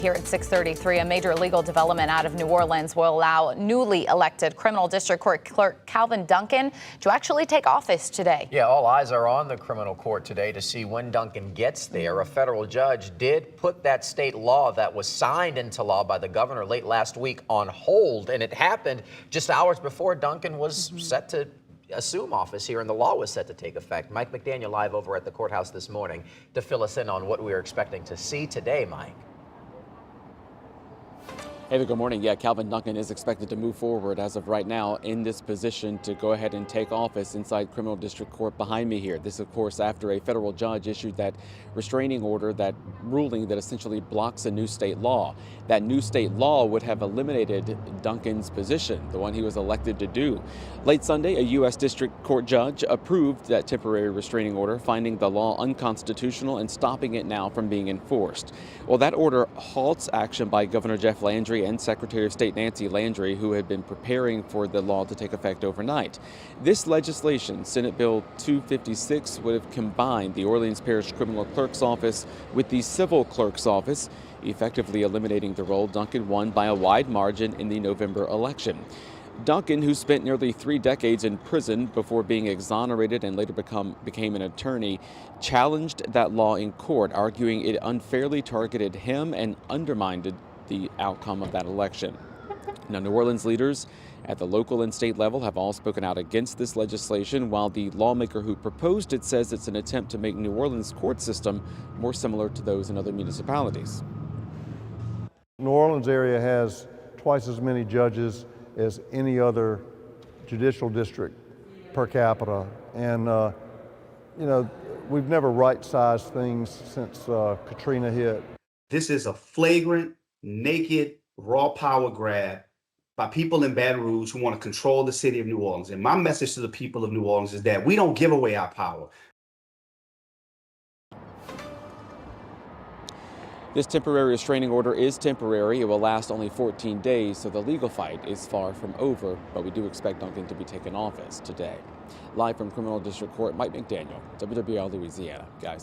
Here at 6:33, a major legal development out of New Orleans will allow newly elected criminal district court clerk Calvin Duncan to actually take office today. Yeah, all eyes are on the criminal court today to see when Duncan gets there. A federal judge did put that state law that was signed into law by the governor late last week on hold, and it happened just hours before Duncan was set to assume office here and the law was set to take effect. Mike McDaniel live over at the courthouse this morning to fill us in on what we are expecting to see today, Mike. Hey there, good morning. Yeah, Calvin Duncan is expected to move forward as of right now in this position to go ahead and take office inside criminal district court behind me here. This, of course, after a federal judge issued that restraining order, that ruling that essentially blocks a new state law. That new state law would have eliminated Duncan's position, the one he was elected to do. Late Sunday, a U.S. District Court judge approved that temporary restraining order, finding the law unconstitutional and stopping it now from being enforced. Well, that order halts action by Governor Jeff Landry and Secretary of State Nancy Landry, who had been preparing for the law to take effect overnight. This legislation, Senate Bill 256, would have combined the Orleans Parish Criminal Clerk's Office with the Civil Clerk's Office, effectively eliminating the role Duncan won by a wide margin in the November election. Duncan, who spent nearly 3 decades in prison before being exonerated and later became an attorney, challenged that law in court, arguing it unfairly targeted him and undermined the outcome of that election. Now, New Orleans leaders at the local and state level have all spoken out against this legislation, while the lawmaker who proposed it says it's an attempt to make New Orleans' court system more similar to those in other municipalities. New Orleans area has twice as many judges as any other judicial district per capita, and we've never right-sized things since Katrina hit. This is a flagrant, naked, raw power grab by people in Baton Rouge who want to control the city of New Orleans. And my message to the people of New Orleans is that we don't give away our power. This temporary restraining order is temporary. It will last only 14 days, so the legal fight is far from over, but we do expect Duncan to be taken office today. Live from Criminal District Court, Mike McDaniel, WWL Louisiana. Guys.